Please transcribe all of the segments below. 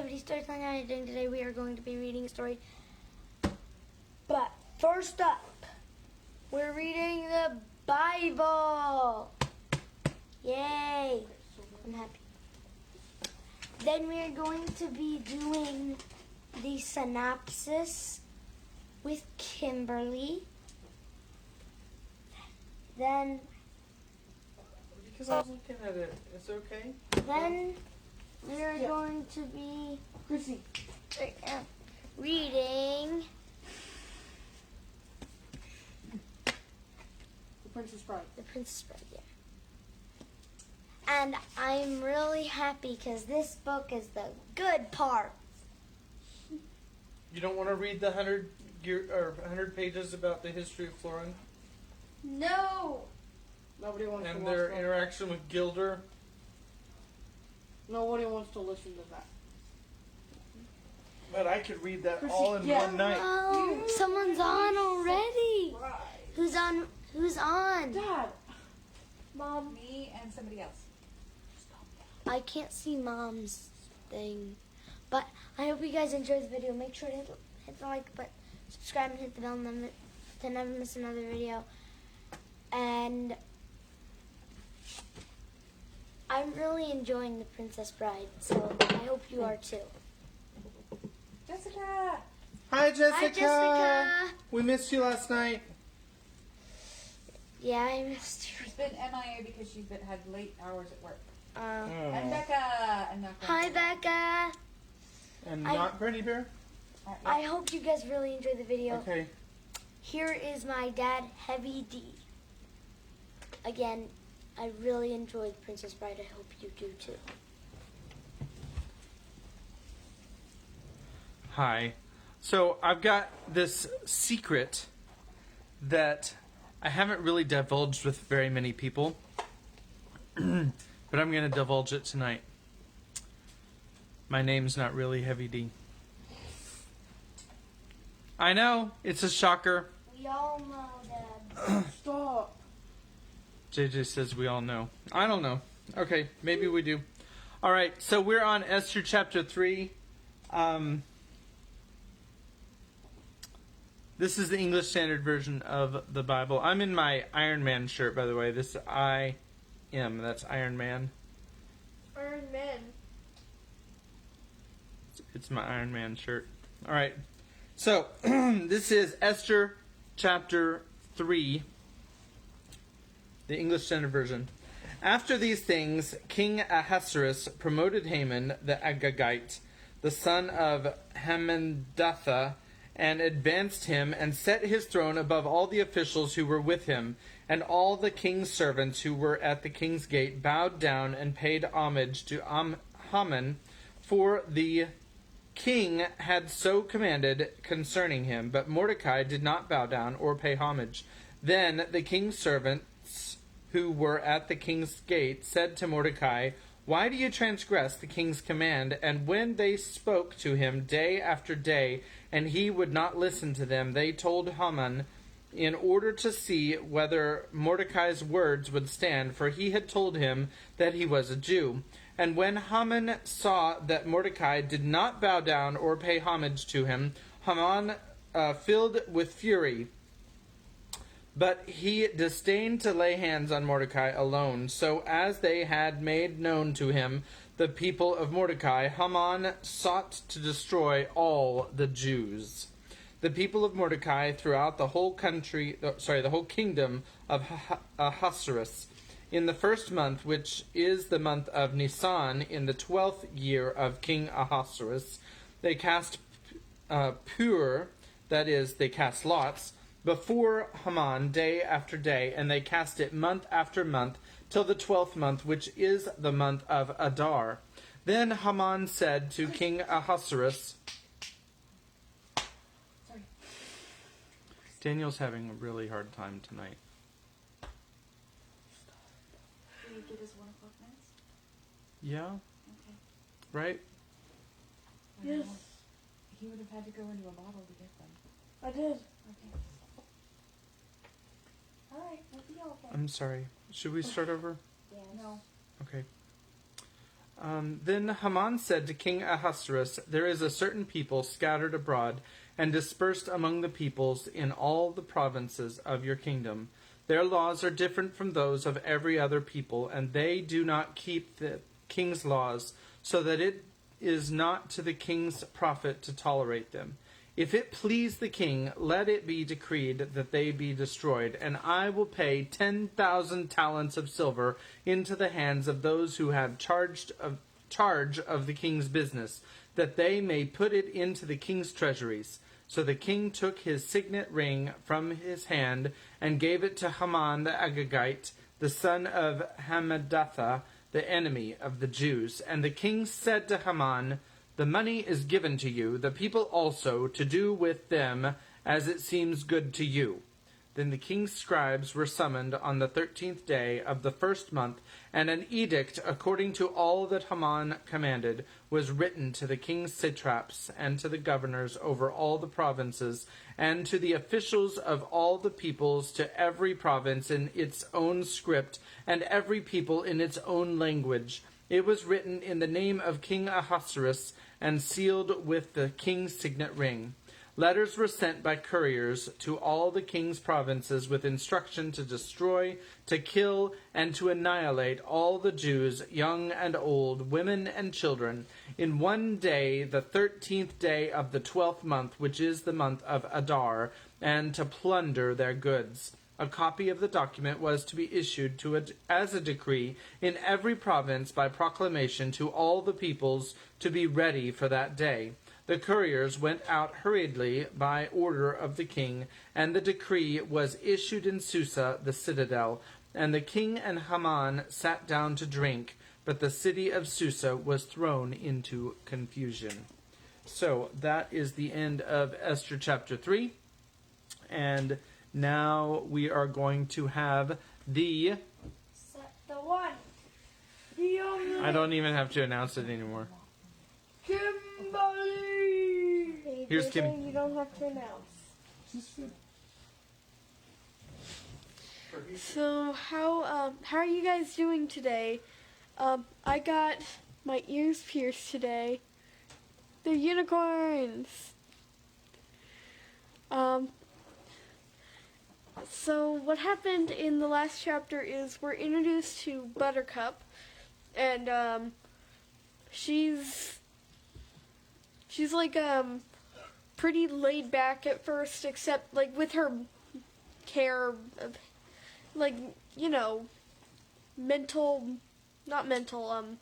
Nativity Storytelling and today we are going to be reading a story. But first up, we're reading the Bible. Yay! I'm happy. Then we are going to be doing the Synopsis with Kimberly. Then because I was looking at it. It's okay. Then we are going to be reading The Princess Bride. The Princess Bride, yeah. And I'm really happy because this book is the good part. You don't want to read the 100 pages about the history of Florin No! Nobody wants to and watch their that. interaction with Gilder? Nobody wants to listen to that. But I could read that all in one night. Oh, someone's on already. Right. Who's on? Who's on? Dad. Mom, me, and somebody else. I can't see Mom's thing. But I hope you guys enjoyed the video. Make sure to hit the like button, subscribe, and hit the bell to never miss another video. And I'm really enjoying The Princess Bride, so I hope you are too. Jessica! Hi, Jessica. Hi, Jessica. We missed you last night. Yeah, I missed She's been MIA because she's had late hours at work. you. And Becca! And not Hi, Becca. And not Granny Bear? I hope you guys really enjoyed the video. Okay. Here is my dad, Heavy D. Again, I really enjoyed The Princess Bride. I hope you do too. Hi. So I've got this secret that I haven't really divulged with very many people, but I'm going to divulge it tonight. My name's not really Heavy D. I know, it's a shocker. We all know, Dad. Stop. JJ says we all know. I don't know. Okay, maybe we do. All right, so we're on Esther chapter 3. This is the English Standard Version of the Bible. I'm in my Iron Man shirt, by the way. This is I-M. That's Iron Man. Iron Man. It's my Iron Man shirt. All right. So, this is Esther chapter 3, the English Standard Version. After these things, King Ahasuerus promoted Haman the Agagite, the son of Hammedatha, and advanced him and set his throne above all the officials who were with him, and all the king's servants who were at the king's gate bowed down and paid homage to Haman, for the king had so commanded concerning him. But Mordecai did not bow down or pay homage. Then the king's servants who were at the king's gate said to Mordecai, "Why do you transgress the king's command?" And when they spoke to him day after day, and he would not listen to them, they told Haman in order to see whether Mordecai's words would stand, for he had told him that he was a Jew. And when Haman saw that Mordecai did not bow down or pay homage to him, Haman filled with fury. But he disdained to lay hands on Mordecai alone. So as they had made known to him the people of Mordecai, Haman sought to destroy all the Jews. The people of Mordecai throughout the whole the whole kingdom of Ahasuerus, in the first month, which is the month of Nisan, in the 12th year of King Ahasuerus, they cast pur, that is, they cast lots, before Haman day after day, and they cast it month after month, till the 12th month, which is the month of Adar. Then Haman said to King Ahasuerus, Daniel's having a really hard time tonight. Did he get his 1 o'clock minutes? Yeah? Okay. Right? Yes. He would have had to go into a bottle to get them. I did. Okay. Alright, we'll be okay. I'm sorry. Should we start over? Yes. No. Okay. Then Haman said to King Ahasuerus, "There is a certain people scattered abroad and dispersed among the peoples in all the provinces of your kingdom. Their laws are different from those of every other people, and they do not keep the king's laws, so that it is not to the king's profit to tolerate them. If it please the king, let it be decreed that they be destroyed, and I will pay 10,000 talents of silver into the hands of those who have charge of the king's business, that they may put it into the king's treasuries." So the king took his signet ring from his hand and gave it to Haman the Agagite, the son of Hammedatha, the enemy of the Jews. And the king said to Haman, "The money is given to you, the people also, to do with them as it seems good to you." Then the king's scribes were summoned on the 13th day of the first month, and an edict, according to all that Haman commanded, was written to the king's satraps and to the governors over all the provinces, and to the officials of all the peoples, to every province in its own script, and every people in its own language. It was written in the name of King Ahasuerus, and sealed with the king's signet ring. Letters were sent by couriers to all the king's provinces with instruction to destroy, to kill, and to annihilate all the Jews, young and old, women and children, in one day, the 13th day of the 12th month, which is the month of Adar, and to plunder their goods. A copy of the document was to be issued as a decree in every province by proclamation to all the peoples to be ready for that day. The couriers went out hurriedly by order of the king, and the decree was issued in Susa, the citadel. And the king and Haman sat down to drink, but the city of Susa was thrown into confusion. So that is the end of Esther chapter 3. And now we are going to have the... The one. The only. I don't even have to announce it anymore. Kimberly. Here's Kim. You don't have to announce. So how are you guys doing today? I got my ears pierced today. They're unicorns. So what happened in the last chapter is we're introduced to Buttercup, and she's like pretty laid back at first, except like with her care of, like, you know, not mental,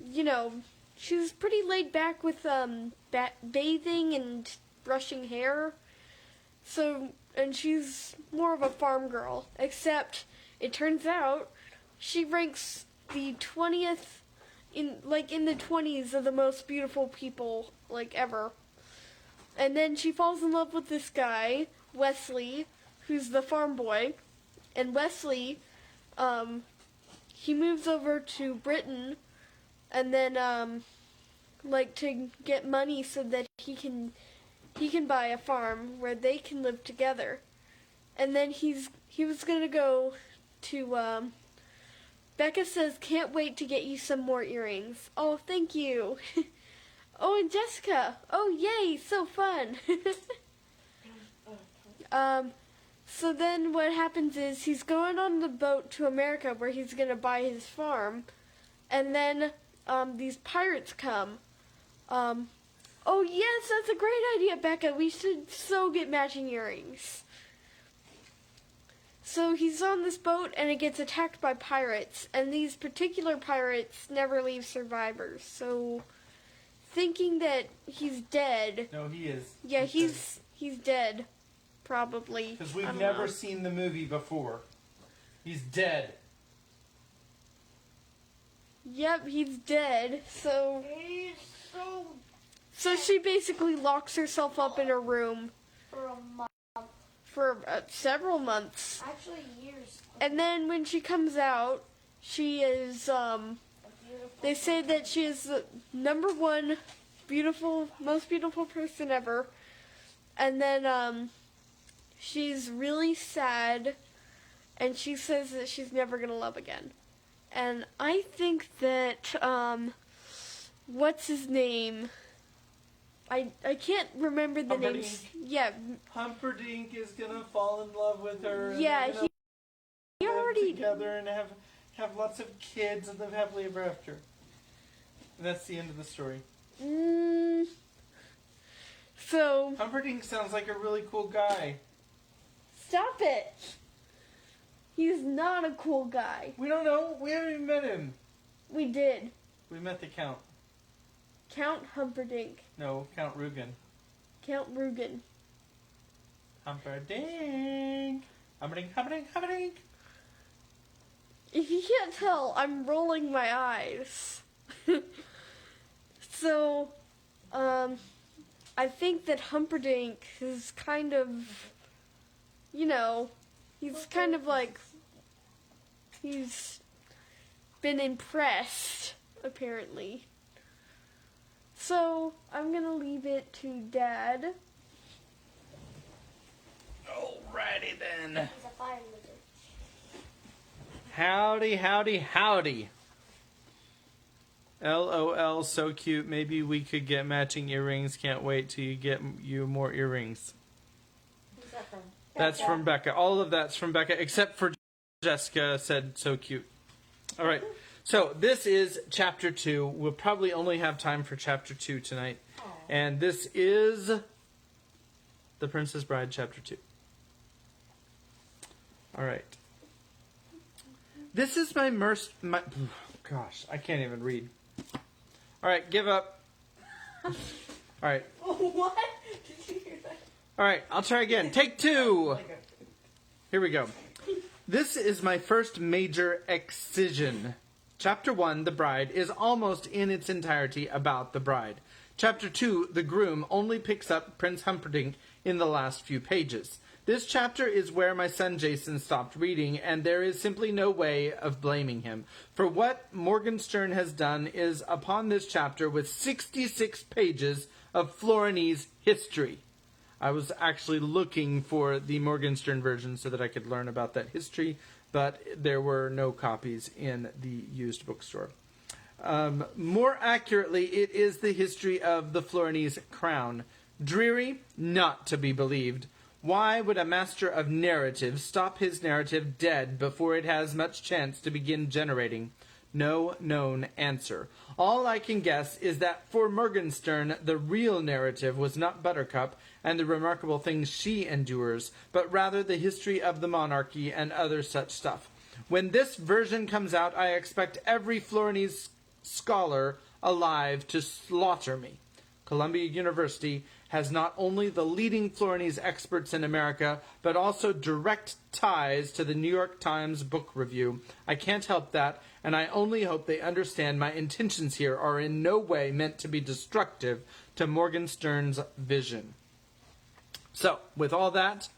you know, she's pretty laid back with bathing and brushing hair. So, and she's more of a farm girl, except it turns out she ranks the 20th in the 20s of the most beautiful people like ever. And then she falls in love with this guy, Wesley, who's the farm boy. And Wesley, he moves over to Britain, and then like to get money so that he can buy a farm where they can live together. And then he was gonna go to Becca says, "Can't wait to get you some more earrings." Oh, thank you. Oh, and Jessica. Oh, yay, so fun. So then what happens is he's going on the boat to America where he's going to buy his farm. And then these pirates come. Oh, yes, that's a great idea, Becca. We should so get matching earrings. So he's on this boat and it gets attacked by pirates. And these particular pirates never leave survivors. So thinking that he's dead. No, he is. Yeah, he's dead. Probably. Because we've never seen the movie before. He's dead. Yep, he's dead. So she basically locks herself up in her room For a month. for several months. Actually, years. And then when she comes out, she is they say that she is the number one most beautiful person ever. And then she's really sad, and she says that she's never gonna love again. And I think that, what's his name? I can't remember the name. Yeah, Humperdinck is gonna fall in love with her. yeah, and they're gonna he live already, together and have lots of kids and live happily ever after. And that's the end of the story. So, Humperdinck sounds like a really cool guy. stop it. He's not a cool guy. We don't know. We haven't even met him. We did. We met the Count. Count Humperdinck. No, Count Rugen. Count Rugen. Humperdinck. Humperdinck, Humperdinck, Humperdinck. If you can't tell, I'm rolling my eyes. So, I think that Humperdinck is kind of, he's kind of like, he's been impressed, apparently. So, I'm gonna leave it to Dad. Alrighty then. He's a fire lizard. Howdy, howdy, howdy. LOL, so cute. Maybe we could get matching earrings. Can't wait till you get you more earrings. Who's that from? That's from Becca. All of that's from Becca, except for Jessica said so cute. All right. So this is chapter 2. We'll probably only have time for chapter 2 tonight. And this is The Princess Bride, chapter 2. All right. This is my gosh, I can't even read. All right, give up. All right. What? Did you hear that? All right, I'll try again. Take 2. Here we go. This is my first major excision. Chapter 1, The Bride, is almost in its entirety about the bride. Chapter 2, The Groom, only picks up Prince Humperdinck in the last few pages. This chapter is where my son Jason stopped reading, and there is simply no way of blaming him. For what Morgenstern has done is upon this chapter with 66 pages of Florinese history. I was actually looking for the Morgenstern version so that I could learn about that history, but there were no copies in the used bookstore. More accurately, it is the history of the Florinese crown. Dreary, not to be believed. Why would a master of narrative stop his narrative dead before it has much chance to begin generating? No known answer. All I can guess is that for Morgenstern, the real narrative was not Buttercup and the remarkable things she endures, but rather the history of the monarchy and other such stuff. When this version comes out, I expect every Florinese scholar alive to slaughter me. Columbia University has not only the leading Florinese experts in America, but also direct ties to the New York Times Book Review. I can't help that, and I only hope they understand my intentions here are in no way meant to be destructive to Morgenstern's vision. So, with all that,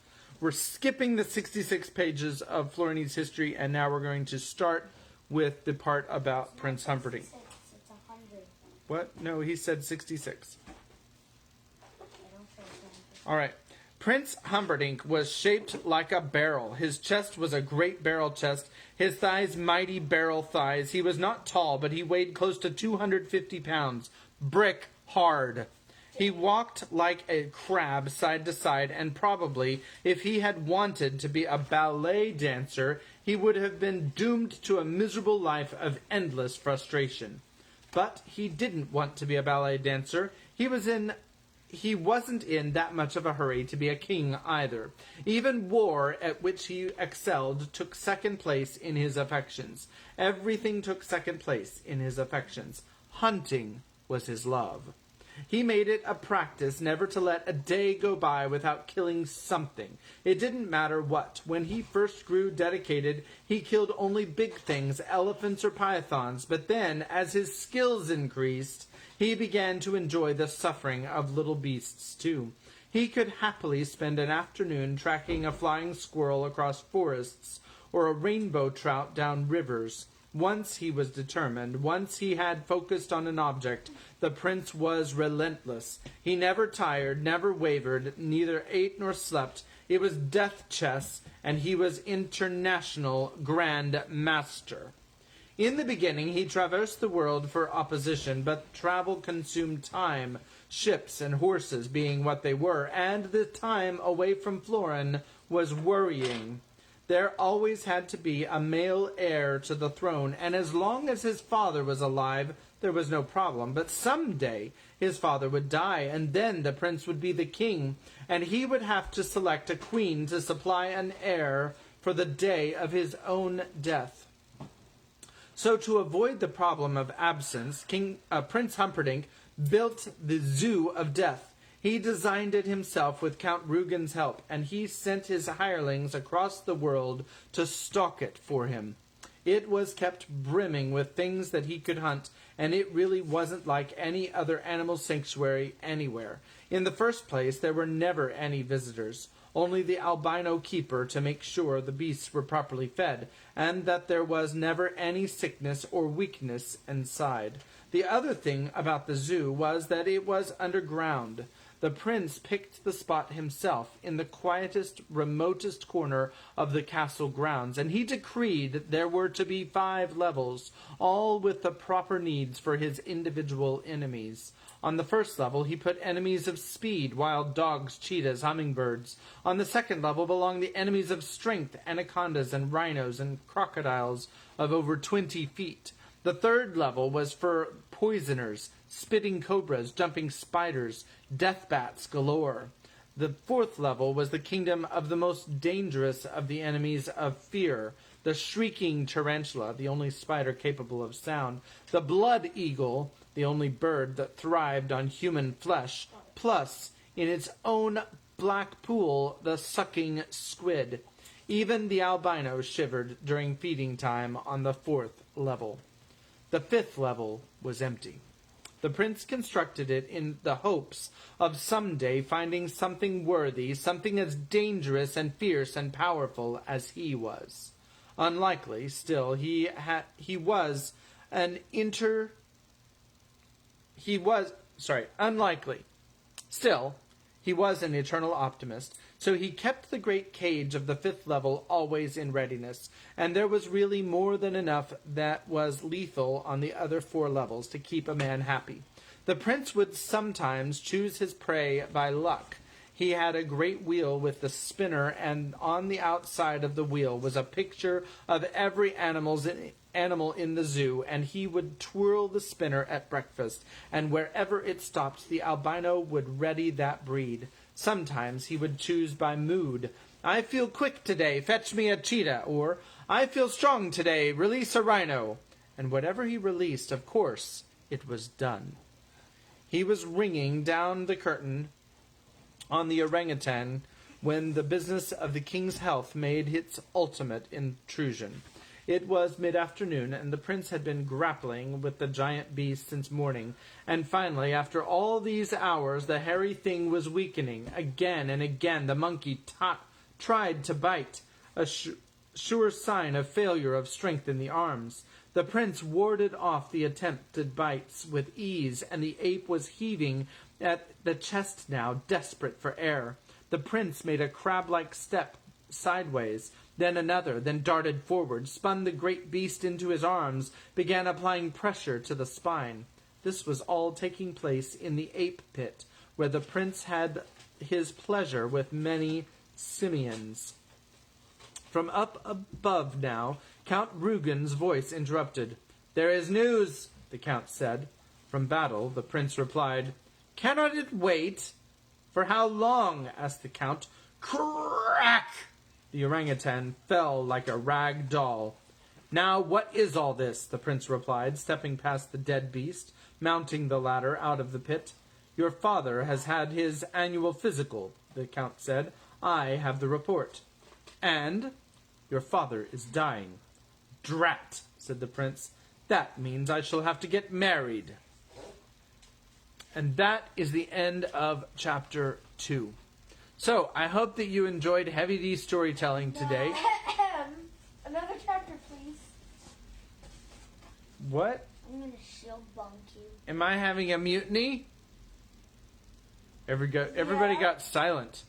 we're skipping the 66 pages of Florinese history, and now we're going to start with the part about Prince Humperdinck. It's 100. What? No, he said 66. I don't say 100. All right. Prince Humperdinck was shaped like a barrel. His chest was a great barrel chest. His thighs mighty barrel thighs. He was not tall, but he weighed close to 250 pounds. Brick hard. He walked like a crab side to side, and probably, if he had wanted to be a ballet dancer, he would have been doomed to a miserable life of endless frustration. But he didn't want to be a ballet dancer. He wasn't in that much of a hurry to be a king either. Even war, at which he excelled, took second place in his affections. Everything took second place in his affections. Hunting was his love. He made it a practice never to let a day go by without killing something. It didn't matter what. When he first grew dedicated, he killed only big things, elephants or pythons. But then, as his skills increased, he began to enjoy the suffering of little beasts, too. He could happily spend an afternoon tracking a flying squirrel across forests or a rainbow trout down rivers. Once he was determined, once he had focused on an object, the prince was relentless. He never tired, never wavered, neither ate nor slept. It was death chess, and he was international grand master. In the beginning, he traversed the world for opposition, but travel consumed time, ships and horses being what they were, and the time away from Florin was worrying. There always had to be a male heir to the throne, and as long as his father was alive, there was no problem. But someday his father would die, and then the prince would be the king, and he would have to select a queen to supply an heir for the day of his own death. So to avoid the problem of absence, Prince Humperdinck built the Zoo of Death. He designed it himself with Count Rugen's help, and he sent his hirelings across the world to stalk it for him. It was kept brimming with things that he could hunt, and it really wasn't like any other animal sanctuary anywhere. In the first place, there were never any visitors, only the albino keeper to make sure the beasts were properly fed, and that there was never any sickness or weakness inside. The other thing about the zoo was that it was underground. The prince picked the spot himself in the quietest, remotest corner of the castle grounds, and he decreed there were to be 5 levels, all with the proper needs for his individual enemies. On the first level, he put enemies of speed, wild dogs, cheetahs, hummingbirds. On the second level belonged the enemies of strength, anacondas and rhinos and crocodiles of over 20 feet. The third level was for poisoners, spitting cobras, jumping spiders, death bats galore. The fourth level was the kingdom of the most dangerous of the enemies of fear, the shrieking tarantula, the only spider capable of sound, the blood eagle, the only bird that thrived on human flesh, plus, in its own black pool, the sucking squid. Even the albino shivered during feeding time on the 4th level. The 5th level was empty. The prince constructed it in the hopes of someday finding something worthy, something as dangerous and fierce and powerful as he was. Unlikely, still, unlikely. Still, he was an eternal optimist, so he kept the great cage of the 5th level always in readiness, and there was really more than enough that was lethal on the other 4 levels to keep a man happy. The prince would sometimes choose his prey by luck. He had a great wheel with the spinner, and on the outside of the wheel was a picture of every animal in the zoo, and he would twirl the spinner at breakfast, and wherever it stopped, the albino would ready that breed. Sometimes he would choose by mood. I feel quick today, fetch me a cheetah, or I feel strong today, release a rhino. And whatever he released, of course, it was done. He was ringing down the curtain on the orangutan when the business of the king's health made its ultimate intrusion. It was mid-afternoon, and the prince had been grappling with the giant beast since morning, and finally, after all these hours, the hairy thing was weakening. Again and again the monkey tried to bite, a sure sign of failure of strength in the arms. The prince warded off the attempted bites with ease, and the ape was heaving at the chest now, desperate for air. The prince made a crab-like step sideways, then another, then darted forward, spun the great beast into his arms, began applying pressure to the spine. This was all taking place in the ape pit, where the prince had his pleasure with many simians. From up above now, Count Rugen's voice interrupted. "There is news," the count said. From battle, the prince replied, "Cannot it wait?" "For how long?" asked the count. Crack! The orangutan fell like a rag doll. "Now, what is all this?" the prince replied, stepping past the dead beast, mounting the ladder out of the pit. "Your father has had his annual physical," the count said. "I have the report." "And?" "Your father is dying." "Drat," said the prince. "That means I shall have to get married." And that is the end of chapter 2. So, I hope that you enjoyed Heavy D storytelling today. Another chapter, please. What? I'm gonna shield bonk you. Am I having a mutiny? Everybody got silent.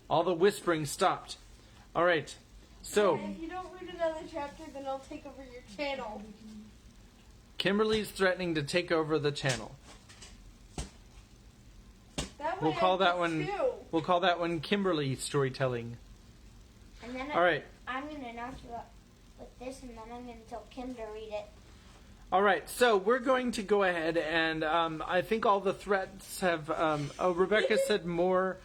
All the whispering stopped. All right. So, If you don't read another chapter, then I'll take over your channel. Kimberly's threatening to take over the channel. That We'll way call I that get one. two. We'll call that one Kimberly storytelling. And then All right. I'm going to announce you up with this, and then I'm going to tell Kim to read it. All right. So we're going to go ahead and I think all the threats have. Rebecca said more.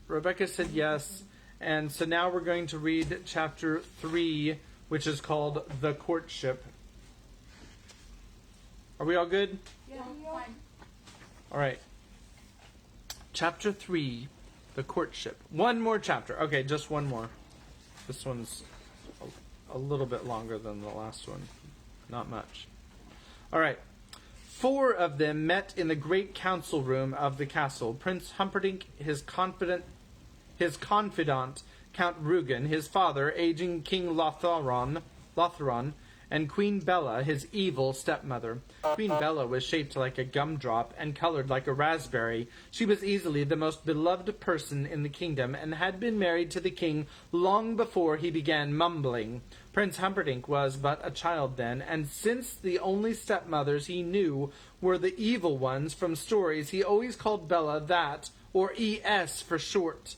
Rebecca said yes. And so now we're going to read chapter 3, which is called The Courtship. Are we all good? Yeah, fine. All right. Chapter 3, The Courtship. One more chapter. Okay, just one more. This one's a little bit longer than the last one. Not much. All right. 4 of them met in the great council room of the castle. Prince Humperdinck, his confidant, Count Rugen, his father, aging King Lothron, and Queen Bella, his evil stepmother. Queen Bella was shaped like a gumdrop and colored like a raspberry. She was easily the most beloved person in the kingdom and had been married to the king long before he began mumbling. Prince Humperdinck was but a child then, and since the only stepmothers he knew were the evil ones from stories, he always called Bella that, or E.S. for short.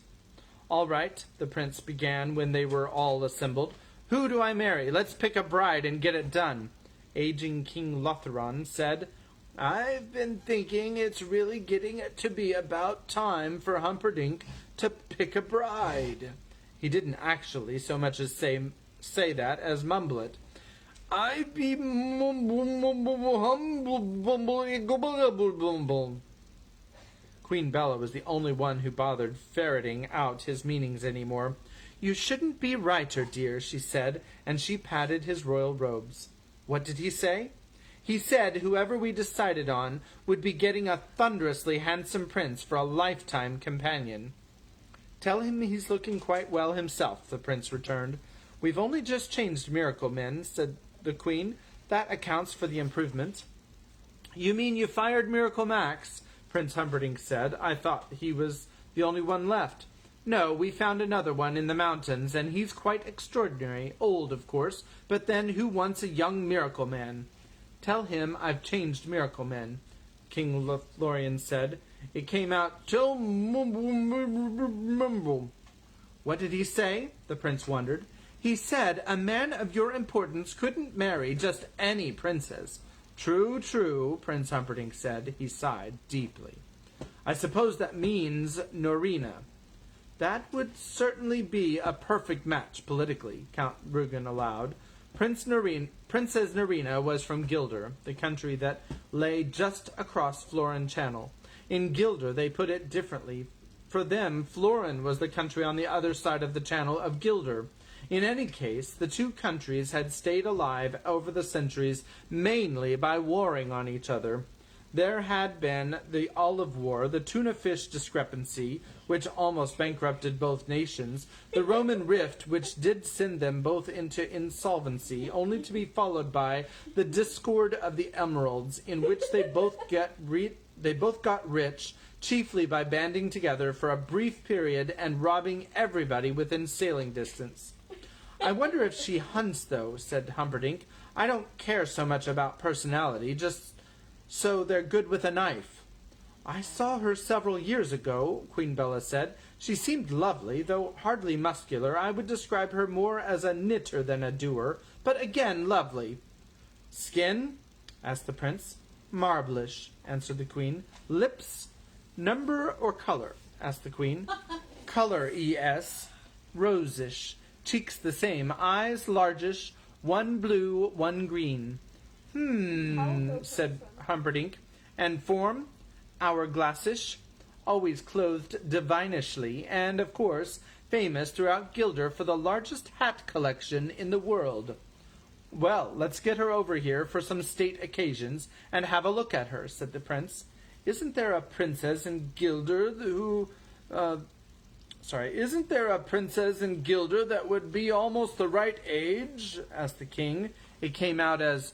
"All right," the prince began when they were all assembled. "Who do I marry? Let's pick a bride and get it done." Aging King Lothron said, "I've been thinking it's really getting to be about time for Humperdinck to pick a bride." He didn't actually so much as say that as mumble it. "I be humble." Queen Bella was the only one who bothered ferreting out his meanings any more. "You shouldn't be writer, dear," she said, and she patted his royal robes. "What did he say?" "He said whoever we decided on would be getting a thunderously handsome prince for a lifetime companion." "Tell him he's looking quite well himself," the prince returned. "We've only just changed Miracle Men," said the queen. "That accounts for the improvement." "You mean you fired Miracle Max?" Prince Humperdinck said. "I thought he was the only one left." "No, we found another one in the mountains, and he's quite extraordinary. Old, of course, but then who wants a young Miracle Man?" "Tell him I've changed Miracle Men," King Lothlorien said. It came out, "Tell mumble." "What did he say?" the prince wondered. "He said a man of your importance couldn't marry just any princess." "True, true," Prince Humperdinck said. He sighed deeply. "I suppose that means Norina." "That would certainly be a perfect match politically," Count Rugen allowed. Princess Norina was from Guilder, the country that lay just across Florin Channel. In Guilder they put it differently. For them, Florin was the country on the other side of the Channel of Guilder. In any case, the two countries had stayed alive over the centuries mainly by warring on each other. There had been the Olive War, the tuna fish discrepancy, which almost bankrupted both nations, the Roman Rift, which did send them both into insolvency, only to be followed by the discord of the Emeralds, in which they both got rich, chiefly by banding together for a brief period and robbing everybody within sailing distance. "I wonder if she hunts, though," said Humperdinck. "I don't care so much about personality, just so they're good with a knife." "I saw her several years ago," Queen Bella said. "She seemed lovely, though hardly muscular. I would describe her more as a knitter than a doer, but again lovely." "Skin?" asked the prince. "Marblish," answered the queen. "Lips? Number or color?" asked the queen. "Color, E.S. Rosish. Cheeks the same. Eyes largish. One blue, one green." Said Humperdinck. "And form?" "Hourglassish. Always clothed divinishly, and, of course, famous throughout Guilder for the largest hat collection in the world." "Well, let's get her over here for some state occasions and have a look at her," said the prince. Isn't there a princess in Guilder that would be almost the right age?" asked the king. It came out as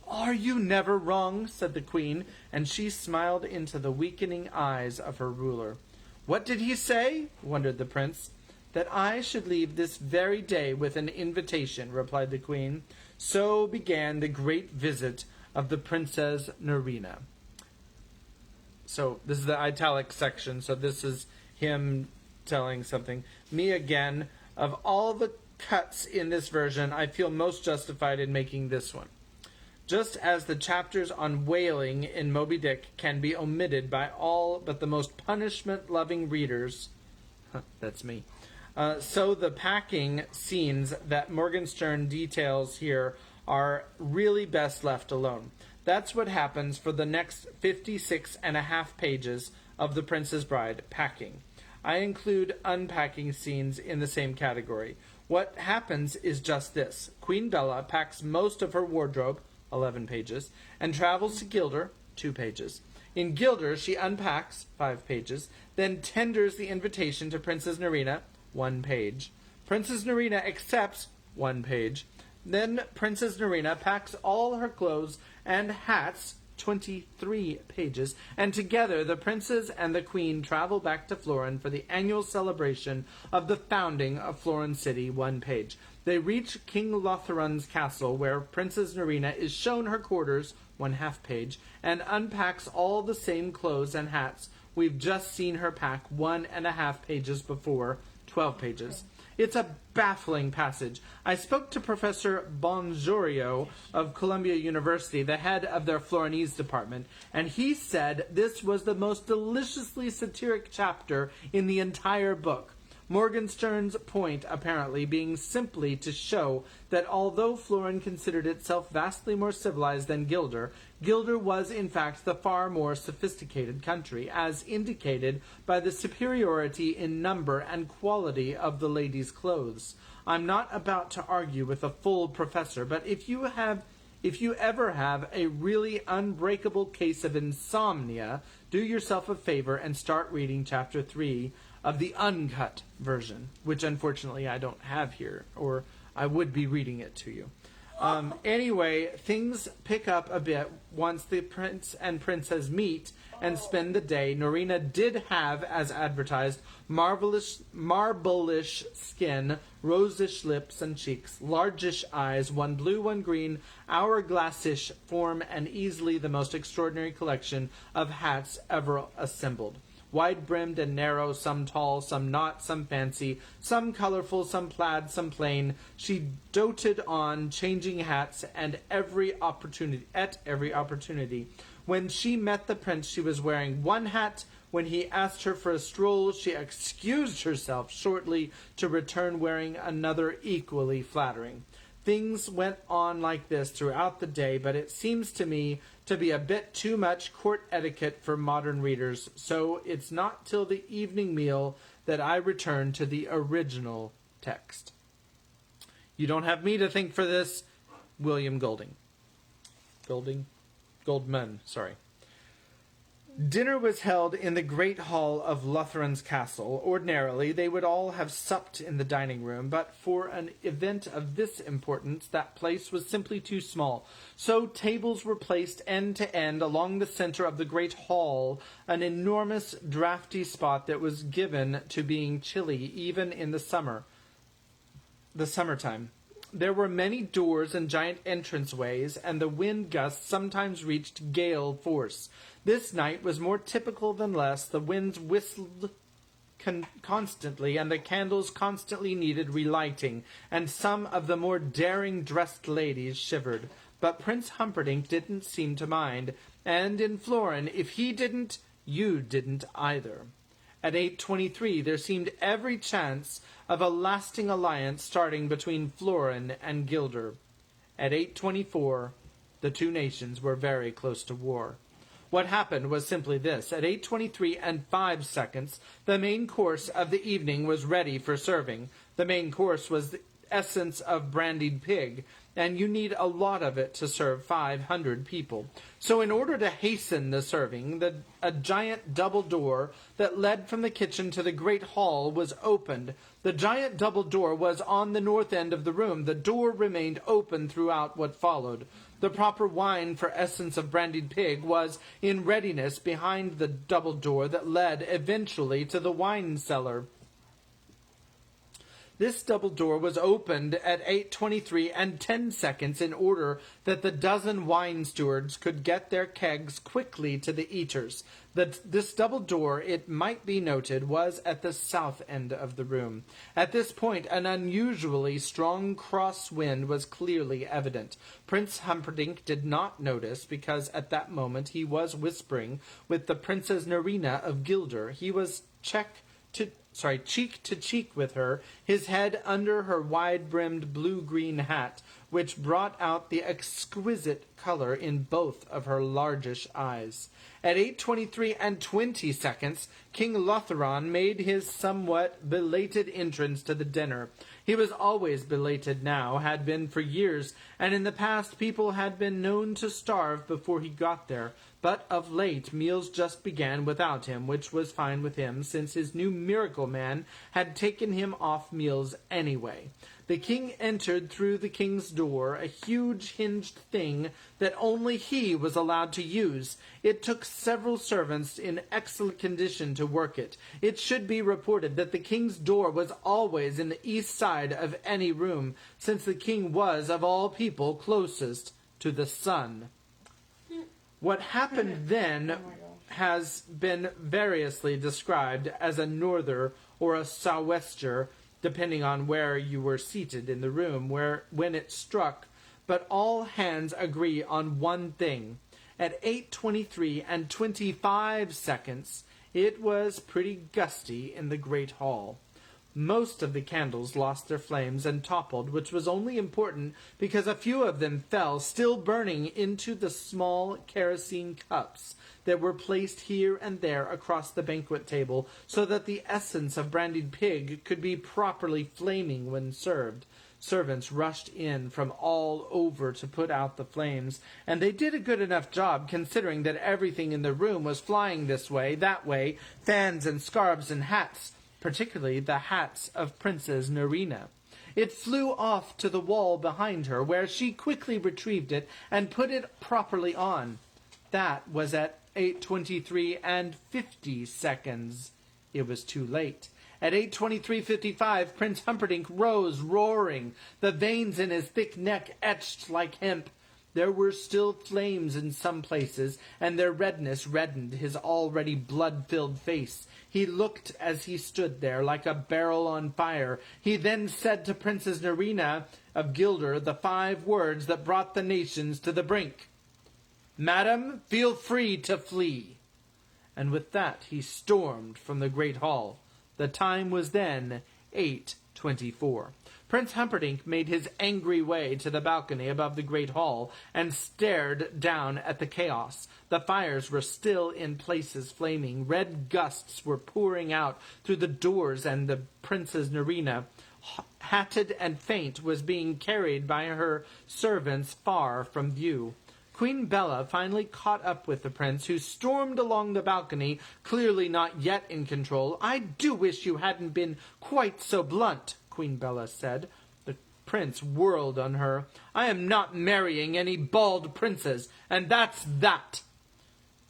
"Are you never wrong?" said the queen, and she smiled into the weakening eyes of her ruler. "What did he say?" wondered the prince. "That I should leave this very day with an invitation," replied the queen. So began the great visit of the Princess Nerina. So this is the italic section, so this is him telling something. Me again, of all the cuts in this version, I feel most justified in making this one. Just as the chapters on whaling in Moby Dick can be omitted by all but the most punishment-loving readers, that's me, so the packing scenes that Morgenstern details here are really best left alone. That's what happens for the next 56 and a half pages of The Princess Bride, packing. I include unpacking scenes in the same category. What happens is just this. Queen Bella packs most of her wardrobe, 11 pages, and travels to Gilder, 2 pages. In Gilder, she unpacks, 5 pages, then tenders the invitation to Princess Nerina, 1 page. Princess Nerina accepts, 1 page. Then Princess Nerina packs all her clothes and hats, 23 pages, and together the princess and the queen travel back to Florin for the annual celebration of the founding of Florin City, 1 page. They reach King Lotherin's castle, where Princess Nerina is shown her quarters, 1/2 page, and unpacks all the same clothes and hats we've just seen her pack 1.5 pages before, 12 pages. It's a baffling passage. I spoke to Professor Bonjorio of Columbia University, the head of their Florinese department, and he said this was the most deliciously satiric chapter in the entire book. Morgenstern's point, apparently, being simply to show that although Florin considered itself vastly more civilized than Gilder, Gilder was in fact the far more sophisticated country, as indicated by the superiority in number and quality of the ladies' clothes. I'm not about to argue with a full professor, but if you ever have a really unbreakable case of insomnia, do yourself a favor and start reading chapter 3 of the uncut version, which unfortunately I don't have here, or I would be reading it to you. Anyway, things pick up a bit once the prince and princess meet and spend the day. Nerina did have, as advertised, marble-ish skin, rosish lips and cheeks, largish eyes, one blue, one green, hourglassish form, and easily the most extraordinary collection of hats ever assembled. Wide-brimmed and narrow, some tall, some not, some fancy, some colorful, some plaid, some plain. She doted on changing hats at every opportunity. When she met the prince, she was wearing one hat. When he asked her for a stroll, she excused herself shortly to return wearing another equally flattering. Things went on like this throughout the day, but it seems to me to be a bit too much court etiquette for modern readers, so it's not till the evening meal that I return to the original text. You don't have me to thank for this, William Goldman. Dinner was held in the great hall of Lotherin's castle. Ordinarily, they would all have supped in the dining room, but for an event of this importance, that place was simply too small. So tables were placed end to end along the center of the great hall, an enormous draughty spot that was given to being chilly even in the summertime. There were many doors and giant entranceways, and the wind gusts sometimes reached gale force. This night was more typical than less. The winds whistled constantly, and the candles constantly needed relighting, and some of the more daring dressed ladies shivered. But Prince Humperdinck didn't seem to mind, and in Florin, if he didn't, you didn't either. At 8:23, there seemed every chance of a lasting alliance starting between Florin and Gilder. At 8:24, the two nations were very close to war. What happened was simply this. At 8:23 and 5 seconds, the main course of the evening was ready for serving. The main course was the essence of brandied pig, and you need a lot of it to serve 500 people. So in order to hasten the serving, a giant double door that led from the kitchen to the great hall was opened. The giant double door was on the north end of the room. The door remained open throughout what followed. The proper wine for essence of brandied pig was in readiness behind the double door that led eventually to the wine cellar. This double door was opened at 8:23 and 10 seconds in order that the dozen wine stewards could get their kegs quickly to the eaters. This double door, it might be noted, was at the south end of the room. At this point, an unusually strong cross-wind was clearly evident. Prince Humperdinck did not notice, because at that moment he was whispering with the Princess Nerina of Gilder. He was cheek to cheek with her, his head under her wide-brimmed blue-green hat, which brought out the exquisite color in both of her largish eyes. At 8:23 and 20 seconds, King Lotheron made his somewhat belated entrance to the dinner. He was always belated now, had been for years, and in the past people had been known to starve before he got there. But of late meals just began without him, which was fine with him, since his new miracle man had taken him off meals anyway. The king entered through the king's door, a huge hinged thing that only he was allowed to use. It took several servants in excellent condition to work it. It should be reported that the king's door was always in the east side of any room, since the king was, of all people, closest to the sun. What happened then has been variously described as a norther or a sou'wester, depending on where you were seated in the room when it struck, but all hands agree on one thing. At 8:23 and 25 seconds, it was pretty gusty in the great hall. Most of the candles lost their flames and toppled, which was only important because a few of them fell, still burning, into the small kerosene cups that were placed here and there across the banquet table, so that the essence of brandied pig could be properly flaming when served. Servants rushed in from all over to put out the flames, and they did a good enough job considering that everything in the room was flying this way, that way, fans and scarves and hats, particularly the hats of Princess Nerina. It flew off to the wall behind her, where she quickly retrieved it and put it properly on. That was at 8:23 and 50 seconds. It was too late. At 8:23:55, Prince Humperdinck rose, roaring, the veins in his thick neck etched like hemp. There were still flames in some places, and their redness reddened his already blood-filled face. He looked, as he stood there, like a barrel on fire. He then said to Princess Nerina of Gilder the 5 words that brought the nations to the brink. "Madam, feel free to flee." And with that he stormed from the great hall. The time was then 8:24. Prince Humperdinck made his angry way to the balcony above the great hall and stared down at the chaos. The fires were still in places flaming. Red gusts were pouring out through the doors, and the Princess Nerina, hatted and faint, was being carried by her servants far from view. Queen Bella finally caught up with the prince, who stormed along the balcony, clearly not yet in control. "I do wish you hadn't been quite so blunt," Queen Bella said. The prince whirled on her. "I am not marrying any bald princes, and that's that."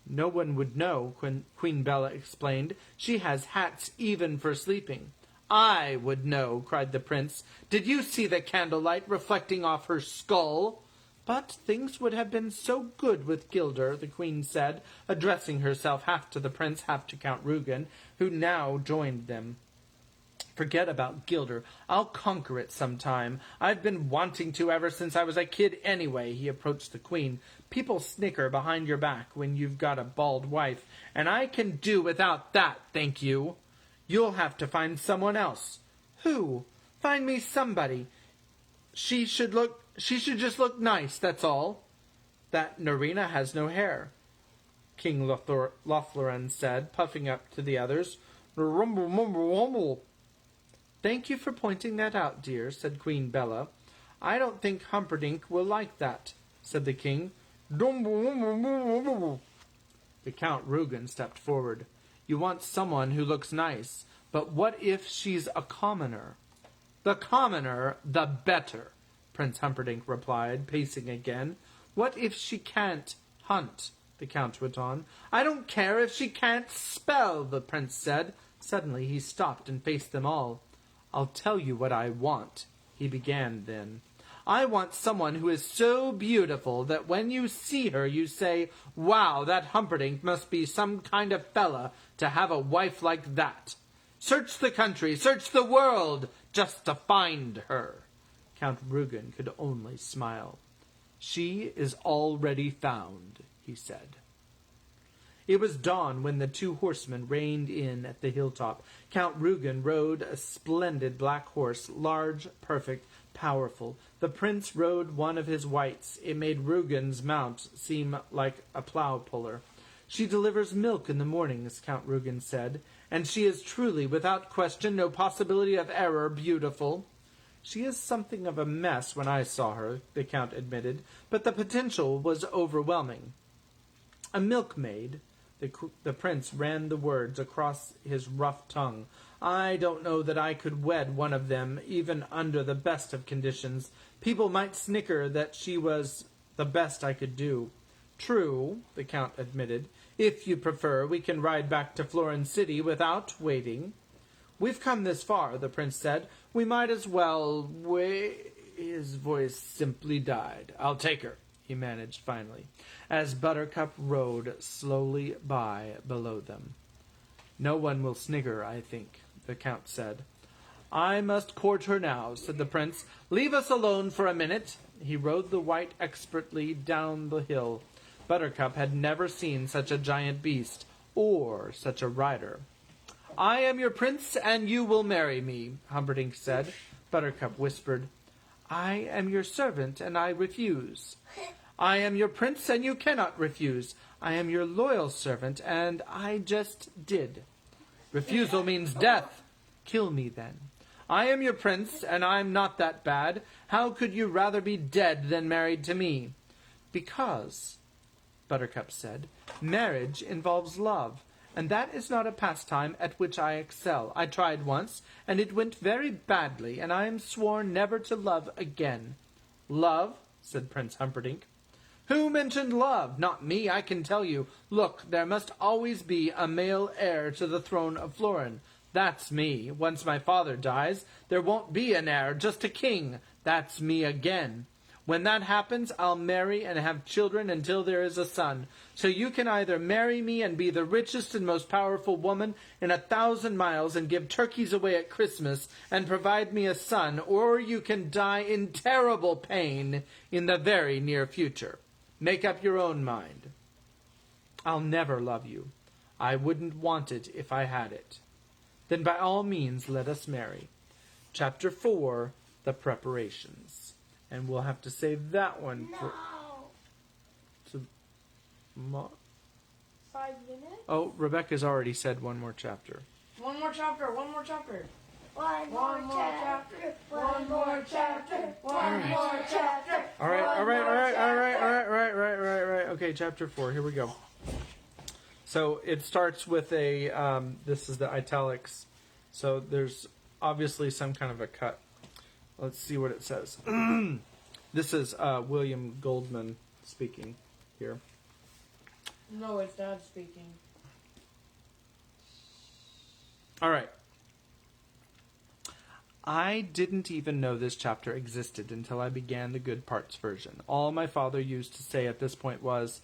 "No one would know," Queen Bella explained. "She has hats even for sleeping." "I would know," cried the prince. "Did you see the candlelight reflecting off her skull?" "But things would have been so good with Gilder," the queen said, addressing herself half to the prince, half to Count Rugen, who now joined them. "Forget about Gilder. I'll conquer it sometime. I've been wanting to ever since I was a kid anyway." He approached the queen. "People snicker behind your back when you've got a bald wife, and I can do without that, thank you. You'll have to find someone else." "Who?" "Find me somebody. She should just look nice, that's all." "That Nerina has no hair," King Lothloren said, puffing up to the others. "Rumble, mumble, wumble." "Thank you for pointing that out, dear," said Queen Bella. "I don't think Humperdinck will like that," said the king. The Count Rugen stepped forward. "You want someone who looks nice, but what if she's a commoner?" "The commoner, the better," Prince Humperdinck replied, pacing again. "What if she can't hunt?" the Count went on. "I don't care if she can't spell," the prince said. Suddenly he stopped and faced them all. I'll tell you what I want, he began then. I want someone who is so beautiful that when you see her you say, wow, that Humperdinck must be some kind of fella to have a wife like that. Search the country, search the world, just to find her. Count Rugen could only smile. She is already found, he said. It was dawn when the two horsemen reined in at the hilltop. Count Rugen rode a splendid black horse, large, perfect, powerful. The prince rode one of his whites. It made Rugen's mount seem like a plow-puller. She delivers milk in the mornings, Count Rugen said, and she is truly, without question, no possibility of error, beautiful. She is something of a mess when I saw her, the count admitted, but the potential was overwhelming. A milkmaid, the prince ran the words across his rough tongue. I don't know that I could wed one of them, even under the best of conditions. People might snicker that she was the best I could do. True, the count admitted. If you prefer, we can ride back to Florin City without waiting. We've come this far, the prince said. We might as well wait. His voice simply died. I'll take her, he managed finally, as Buttercup rode slowly by below them. No one will snigger, I think, the count said. I must court her now, said the prince. Leave us alone for a minute. He rode the white expertly down the hill. Buttercup had never seen such a giant beast, or such a rider. I am your prince, and you will marry me, Humperdinck said. Buttercup whispered, I am your servant, and I refuse. I am your prince, and you cannot refuse. I am your loyal servant, and I just did. Refusal means death. Kill me, then. I am your prince, and I'm not that bad. How could you rather be dead than married to me? Because, Buttercup said, marriage involves love, and that is not a pastime at which I excel. I tried once, and it went very badly, and I am sworn never to love again. Love, said Prince Humperdinck. Who mentioned love? Not me, I can tell you. Look, there must always be a male heir to the throne of Florin. That's me. Once my father dies, there won't be an heir, just a king. That's me again. When that happens, I'll marry and have children until there is a son. So you can either marry me and be the richest and most powerful woman in 1,000 miles and give turkeys away at Christmas and provide me a son, or you can die in terrible pain in the very near future. Make up your own mind. I'll never love you. I wouldn't want it if I had it. Then by all means let us marry. Chapter 4, The Preparations. And we'll have to save that one for... No. 5 minutes? Oh, Rebecca's already said one more chapter. One more chapter. One more chapter. One more chapter. One more chapter. One more chapter. All right. Okay, chapter 4. Here we go. So it starts with a, this is the italics. So there's obviously some kind of a cut. Let's see what it says. This is William Goldman speaking here. No, it's Dad speaking. All right. I didn't even know this chapter existed until I began the Good Parts version. All my father used to say at this point was,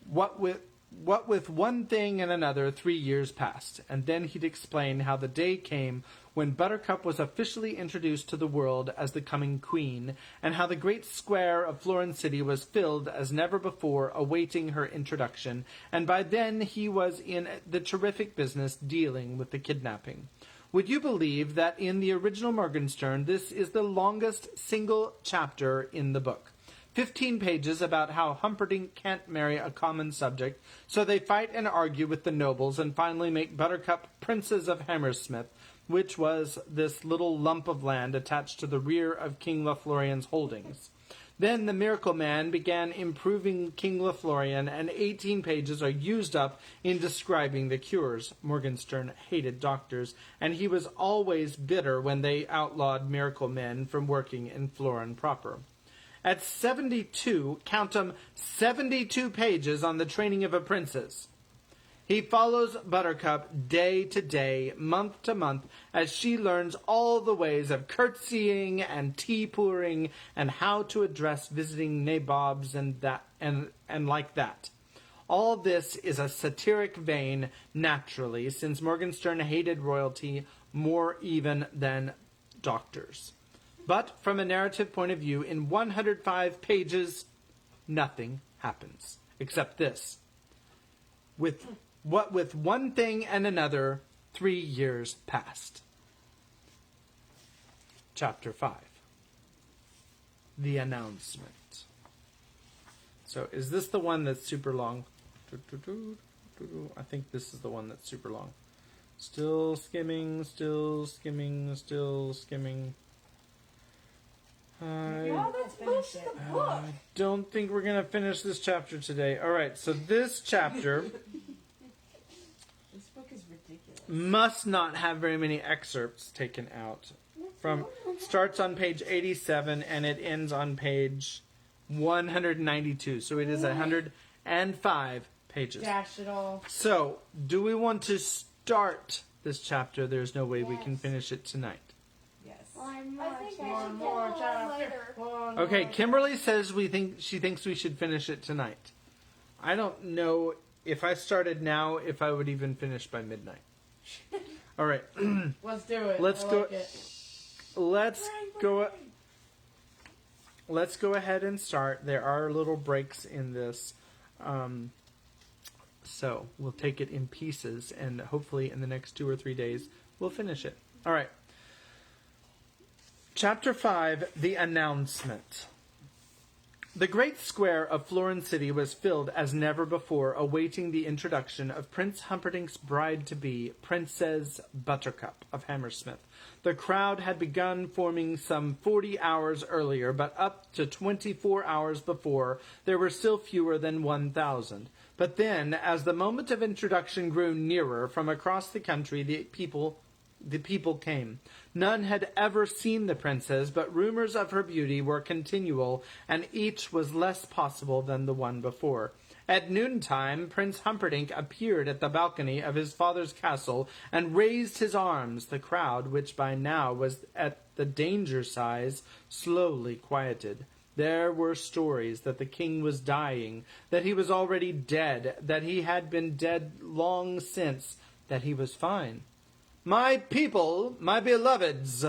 what with one thing and another 3 years passed, and then he'd explain how the day came when Buttercup was officially introduced to the world as the coming queen, and how the great square of Florin City was filled as never before awaiting her introduction, and by then he was in the terrific business dealing with the kidnapping. Would you believe that in the original Morgenstern, this is the longest single chapter in the book? 15 pages about how Humperdinck can't marry a common subject, so they fight and argue with the nobles and finally make Buttercup Princess of Hammersmith, which was this little lump of land attached to the rear of King Lothlorien's holdings. Then the Miracle Man began improving King Lothlorien, and 18 pages are used up in describing the cures. Morgenstern hated doctors, and he was always bitter when they outlawed Miracle Men from working in Florin proper. At 72, count 'em, 72 pages on the training of a princess. He follows Buttercup day to day, month to month, as she learns all the ways of curtsying and tea pouring and how to address visiting nabobs and like that. All this is a satiric vein, naturally, since Morgenstern hated royalty more even than doctors. But from a narrative point of view, in 105 pages, nothing happens, except this. With one thing and another, 3 years passed. Chapter 5. The Announcement. So, is this the one that's super long? I think this is the one that's super long. Still skimming, still skimming, still skimming. No, that's most of the book. I don't think we're going to finish this chapter today. All right, so this chapter This book is ridiculous. must not have very many excerpts taken out. Starts on page 87 and it ends on page 192. So it is 105 pages. Dash it all. So, do we want to start this chapter? There's no way we can Yes. finish it tonight. Yes. One more I think chapter. One more chapter. later. One Okay, more Kimberly says she thinks we should finish it tonight. I don't know if I started now if I would even finish by midnight. All right, chapter. Let's do it. Let's I go- like it. let's go ahead and start. There are little breaks in this. So we'll take it in pieces, and hopefully in the next 2 or 3 days, we'll finish it. All right. Chapter 5, The Announcement. The great square of Florin City was filled as never before, awaiting the introduction of Prince Humperdinck's bride-to-be, Princess Buttercup of Hammersmith. The crowd had begun forming some 40 hours earlier, but up to 24 hours before, there were still fewer than 1,000. But then, as the moment of introduction grew nearer, from across the country the people came. None had ever seen the princess, but rumors of her beauty were continual, and each was less possible than the one before. At noontime, Prince Humperdinck appeared at the balcony of his father's castle and raised his arms. The crowd, which by now was at the danger size, slowly quieted. There were stories that the king was dying, that he was already dead, that he had been dead long since, that he was fine. My people, my beloveds,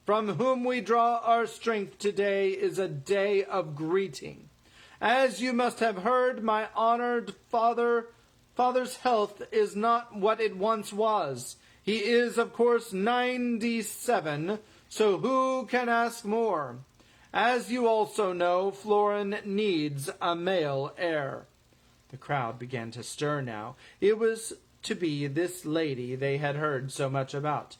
from whom we draw our strength today is a day of greeting. As you must have heard, my honored father's health is not what it once was. He is, of course, 97, so who can ask more? As you also know, Florin needs a male heir. The crowd began to stir now. It was to be this lady they had heard so much about.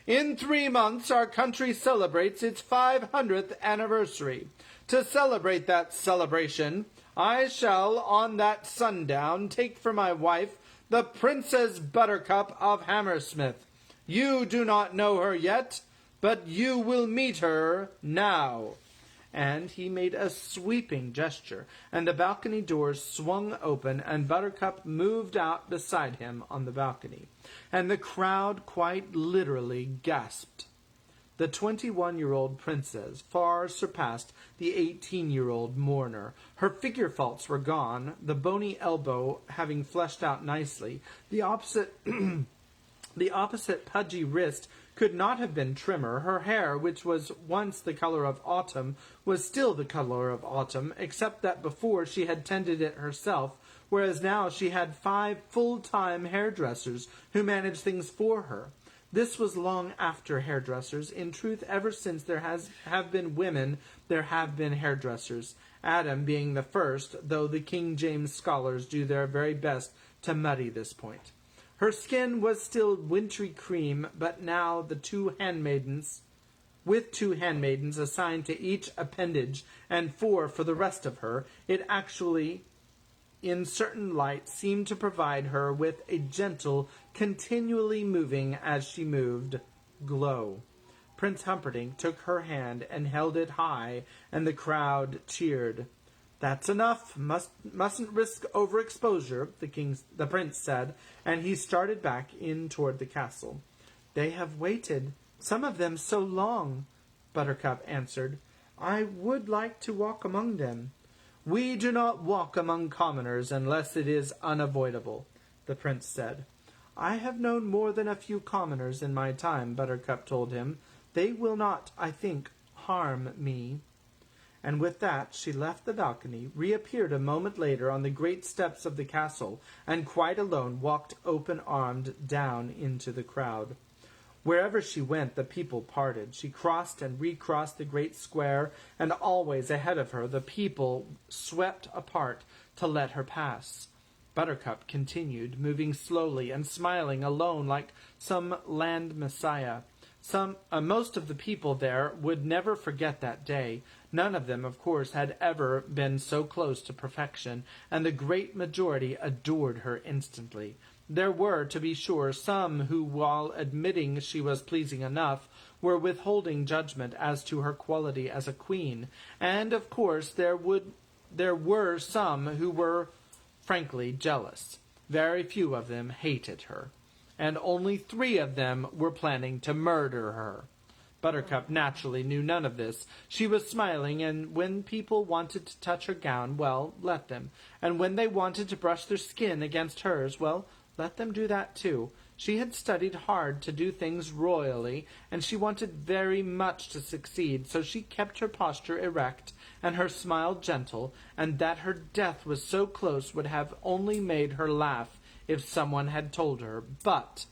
In 3 months, our country celebrates its 500th anniversary. To celebrate that celebration, I shall, on that sundown, take for my wife the Princess Buttercup of Hammersmith. You do not know her yet, but you will meet her now. And he made a sweeping gesture, and the balcony doors swung open, and Buttercup moved out beside him on the balcony. And the crowd quite literally gasped. The 21-year-old princess far surpassed the 18-year-old mourner. Her figure faults were gone, the bony elbow having fleshed out nicely. The opposite pudgy wrist could not have been trimmer. Her hair, which was once the color of autumn, was still the color of autumn, except that before she had tended it herself, whereas now she had 5 full-time hairdressers who managed things for her. This was long after hairdressers. In truth, ever since there have been women, there have been hairdressers. Adam being the first, though the King James scholars do their very best to muddy this point. Her skin was still wintry cream, but now with 2 handmaidens assigned to each appendage, and 4 for the rest of her, it actually, in certain light, seemed to provide her with a gentle, continually moving, as she moved, glow. Prince Humperdinck took her hand and held it high, and the crowd cheered. "That's enough. Mustn't risk overexposure," the prince said, and he started back in toward the castle. "They have waited, some of them so long," Buttercup answered. "I would like to walk among them." "We do not walk among commoners unless it is unavoidable," the prince said. "I have known more than a few commoners in my time," Buttercup told him. "They will not, I think, harm me." And with that she left the balcony, reappeared a moment later on the great steps of the castle, and quite alone walked open-armed down into the crowd. Wherever she went, the people parted. She crossed and recrossed the great square, and always ahead of her the people swept apart to let her pass. Buttercup continued, moving slowly and smiling alone like some land messiah. Most of the people there would never forget that day. None of them, of course, had ever been so close to perfection, and the great majority adored her instantly. There were, to be sure, some who, while admitting she was pleasing enough, were withholding judgment as to her quality as a queen, and, of course, there were some who were frankly jealous. Very few of them hated her, and only 3 of them were planning to murder her. Buttercup naturally knew none of this. She was smiling, and when people wanted to touch her gown, well, let them. And when they wanted to brush their skin against hers, well, let them do that too. She had studied hard to do things royally, and she wanted very much to succeed, so she kept her posture erect and her smile gentle, and that her death was so close would have only made her laugh if someone had told her. But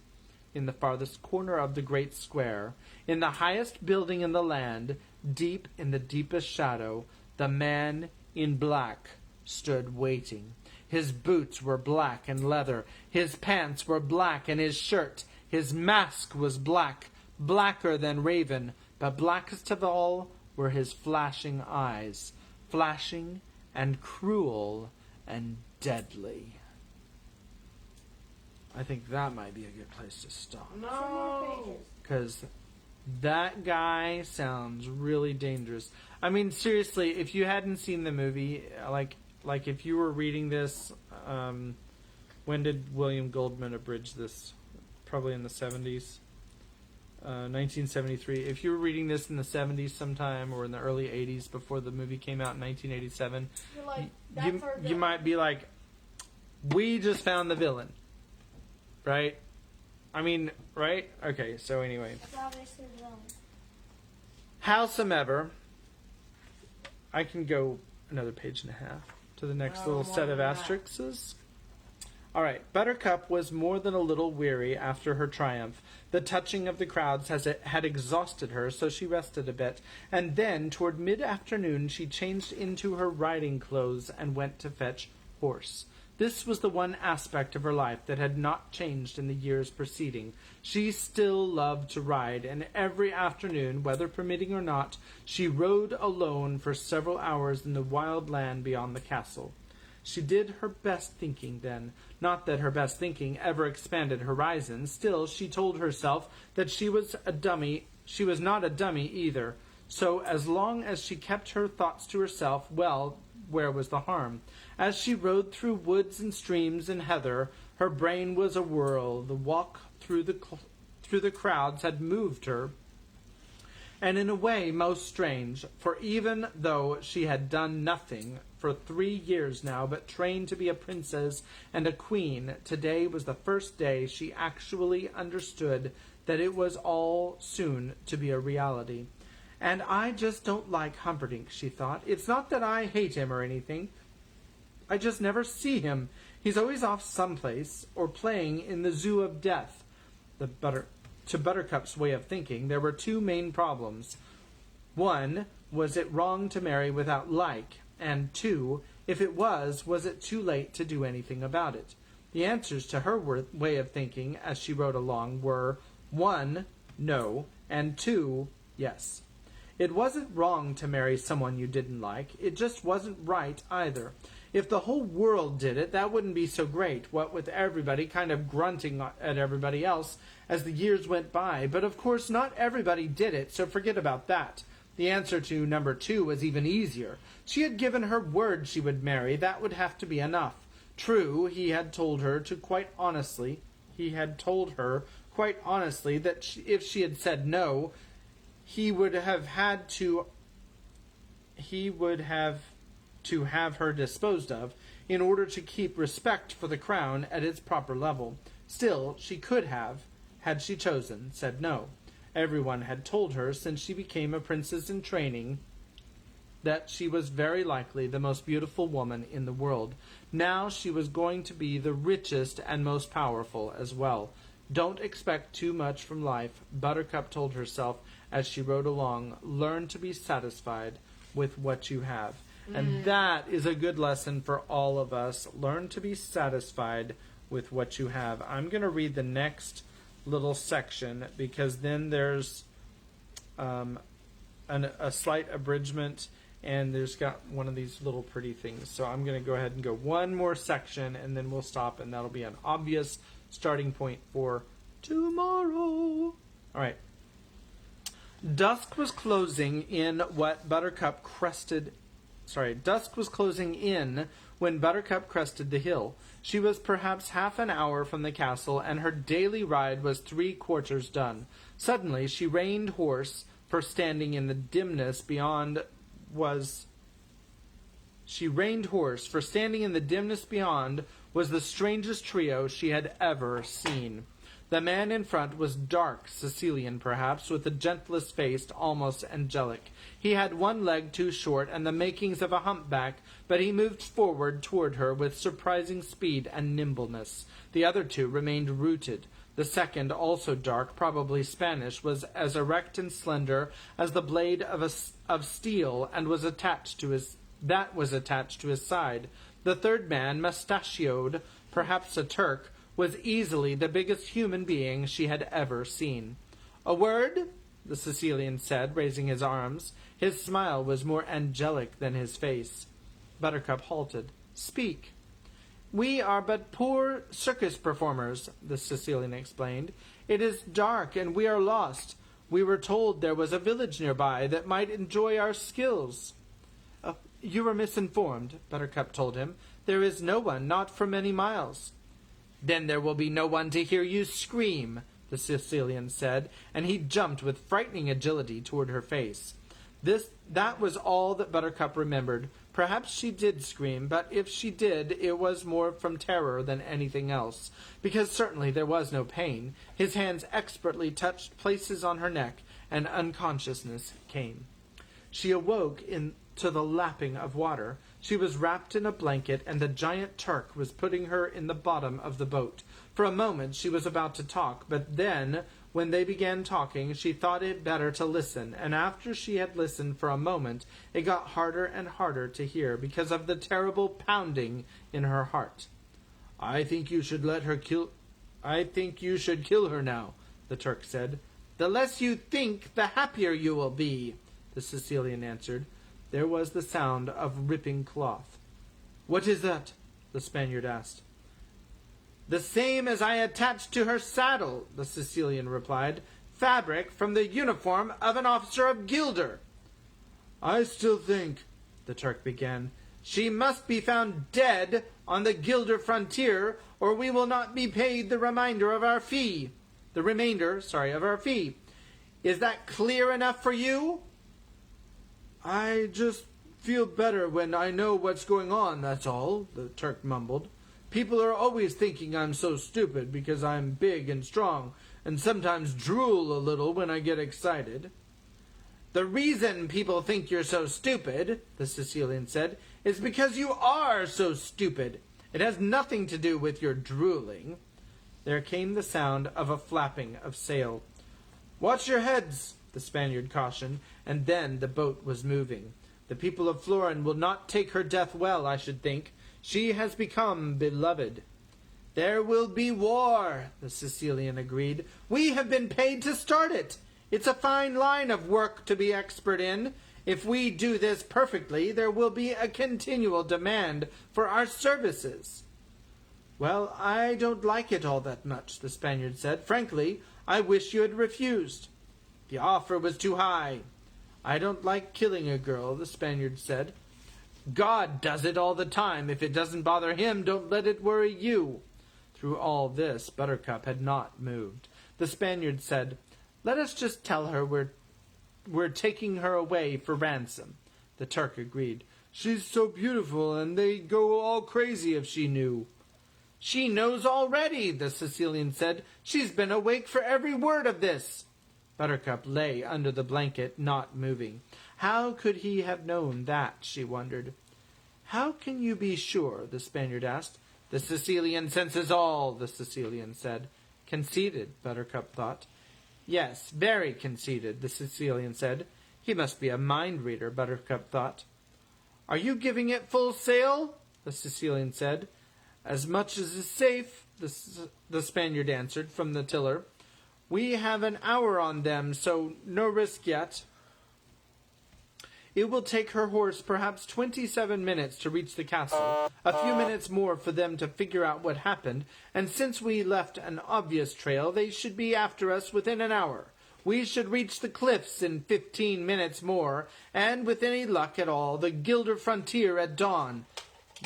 in the farthest corner of the great square, in the highest building in the land, deep in the deepest shadow, the man in black stood waiting. His boots were black and leather, his pants were black and his shirt, his mask was black, blacker than raven, but blackest of all were his flashing eyes, flashing and cruel and deadly. I think that might be a good place to stop. No. Because that guy sounds really dangerous. I mean, seriously, if you hadn't seen the movie, like if you were reading this, when did William Goldman abridge this? Probably in the 70s. 1973. If you were reading this in the 70s sometime or in the early 80s before the movie came out in 1987, You're like, you might be like, we just found the villain. Right? I mean, right? Okay, so anyway. It's obviously wrong. Howsomever, I can go another page and a half to the next little set of asterisks. All right. Buttercup was more than a little weary after her triumph. The touching of the crowds had exhausted her, so she rested a bit. And then, toward mid-afternoon, she changed into her riding clothes and went to fetch horse. This was the one aspect of her life that had not changed in the years preceding. She still loved to ride, and every afternoon, weather permitting or not, she rode alone for several hours in the wild land beyond the castle. She did her best thinking then. Not that her best thinking ever expanded horizons. Still, she told herself that she was a dummy. She was not a dummy either. So as long as she kept her thoughts to herself, well, where was the harm? As she rode through woods and streams and heather, her brain was awhirl. The walk through the crowds had moved her, and in a way most strange, for even though she had done nothing for 3 years now but trained to be a princess and a queen, today was the first day she actually understood that it was all soon to be a reality. And I just don't like Humperdinck, she thought. It's not that I hate him or anything. I just never see him. He's always off someplace, or playing in the zoo of death. To Buttercup's way of thinking, there were 2 main problems. 1, was it wrong to marry without like? And 2, if it was it too late to do anything about it? The answers to her way of thinking, as she rode along, were 1, no, and 2, yes. It wasn't wrong to marry someone you didn't like. It just wasn't right either. If the whole world did it, that wouldn't be so great, what with everybody kind of grunting at everybody else as the years went by. But of course not everybody did it, so forget about that. The answer to number 2 was even easier. She had given her word she would marry. That would have to be enough. True, he had told her quite honestly that if she had said no, he would have to have her disposed of in order to keep respect for the crown at its proper level. Still, she could have, had she chosen, said no. Everyone had told her since she became a princess in training that she was very likely the most beautiful woman in the world. Now she was going to be the richest and most powerful as well. Don't expect too much from life, Buttercup told herself as she rode along. Learn to be satisfied with what you have. And that is a good lesson for all of us. Learn to be satisfied with what you have. I'm going to read the next little section because then there's a slight abridgment, and there's got one of these little pretty things. So I'm going to go ahead and go one more section, and then we'll stop, and that'll be an obvious starting point for tomorrow. All right. Dusk was closing in when Buttercup crested the hill. She was perhaps half an hour from the castle, and her daily ride was 3/4 done. Suddenly she reined horse, for standing in the dimness beyond was the strangest trio she had ever seen. The man in front was dark, Sicilian perhaps, with the gentlest face, almost angelic. He had one leg too short and the makings of a humpback, but he moved forward toward her with surprising speed and nimbleness. The other two remained rooted. The second, also dark, probably Spanish, was as erect and slender as the blade of steel, and was attached to his side. The third man, mustachioed, perhaps a Turk, was easily the biggest human being she had ever seen. "A word?" the Sicilian said, raising his arms. His smile was more angelic than his face. Buttercup halted. "Speak." "We are but poor circus performers," the Sicilian explained. "It is dark, and we are lost. We were told there was a village nearby that might enjoy our skills." "You were misinformed," Buttercup told him. "There is no one, not for many miles." "Then there will be no one to hear you scream," the Sicilian said, and he jumped with frightening agility toward her face. That was all that Buttercup remembered. Perhaps she did scream, but if she did, it was more from terror than anything else, because certainly there was no pain. His hands expertly touched places on her neck, and unconsciousness came. She awoke to the lapping of water. She was wrapped in a blanket, and the giant Turk was putting her in the bottom of the boat. For a moment she was about to talk, but then, when they began talking, she thought it better to listen, and after she had listened for a moment, it got harder and harder to hear because of the terrible pounding in her heart. "I think you should kill her now," the Turk said. "The less you think, the happier you will be," the Sicilian answered. There was the sound of ripping cloth. "What is that?" the Spaniard asked. "The same as I attached to her saddle," the Sicilian replied. "Fabric from the uniform of an officer of Gilder." "I still think," the Turk began. "She must be found dead on the Gilder frontier, or we will not be paid the remainder of our fee. Is that clear enough for you?" "I just feel better when I know what's going on, that's all," the Turk mumbled. "People are always thinking I'm so stupid because I'm big and strong, and sometimes drool a little when I get excited." "The reason people think you're so stupid," the Sicilian said, "is because you are so stupid. It has nothing to do with your drooling." There came the sound of a flapping of sail. "Watch your heads," the Spaniard cautioned, and then the boat was moving. "The people of Florin will not take her death well, I should think. She has become beloved." "There will be war," the Sicilian agreed. "We have been paid to start it. It's a fine line of work to be expert in. If we do this perfectly, there will be a continual demand for our services." "Well, I don't like it all that much," the Spaniard said. "Frankly, I wish you had refused." "The offer was too high." I don't like killing a girl, the Spaniard said. God does it all the time. If it doesn't bother him, don't let it worry you. Through all this, Buttercup had not moved. The Spaniard said, Let us just tell her we're taking her away for ransom. The Turk agreed. She's so beautiful, and they'd go all crazy if she knew. She knows already, the Sicilian said. She's been awake for every word of this. Buttercup lay under the blanket, not moving. How could he have known that, she wondered. How can you be sure, the Spaniard asked. The Sicilian senses all, the Sicilian said. Conceited, Buttercup thought. Yes, very conceited, the Sicilian said. He must be a mind-reader, Buttercup thought. Are you giving it full sail? The Sicilian said. As much as is safe, the Spaniard answered from the tiller. We have an hour on them, so no risk yet. It will take her horse perhaps 27 minutes to reach the castle, a few minutes more for them to figure out what happened, and since we left an obvious trail, they should be after us within an hour. We should reach the cliffs in 15 minutes more, and with any luck at all, the Gilder frontier at dawn.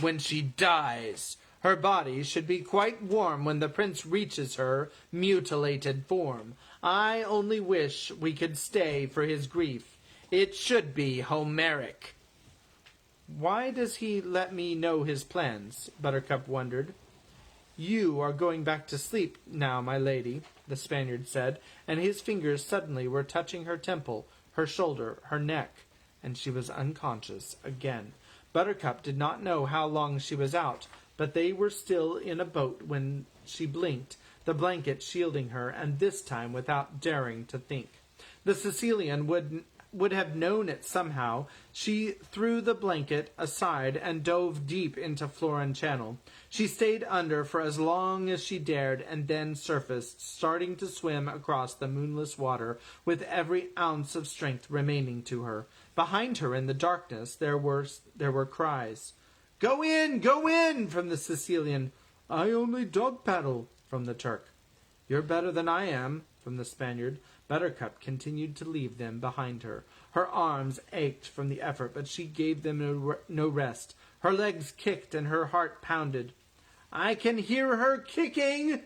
When she dies, her body should be quite warm when the prince reaches her mutilated form. I only wish we could stay for his grief. It should be Homeric. Why does he let me know his plans? Buttercup wondered. You are going back to sleep now, my lady, the Spaniard said, and his fingers suddenly were touching her temple, her shoulder, her neck, and she was unconscious again. Buttercup did not know how long she was out, but they were still in a boat when she blinked, the blanket shielding her, and this time without daring to think. The Sicilian would have known it somehow. She threw the blanket aside and dove deep into Florin Channel. She stayed under for as long as she dared and then surfaced, starting to swim across the moonless water with every ounce of strength remaining to her. Behind her in the darkness there were cries. Go in, from the Sicilian. I only dog paddle, from the Turk. You're better than I am, from the Spaniard. Buttercup continued to leave them behind her. Her arms ached from the effort, but she gave them no rest. Her legs kicked and her heart pounded. I can hear her kicking,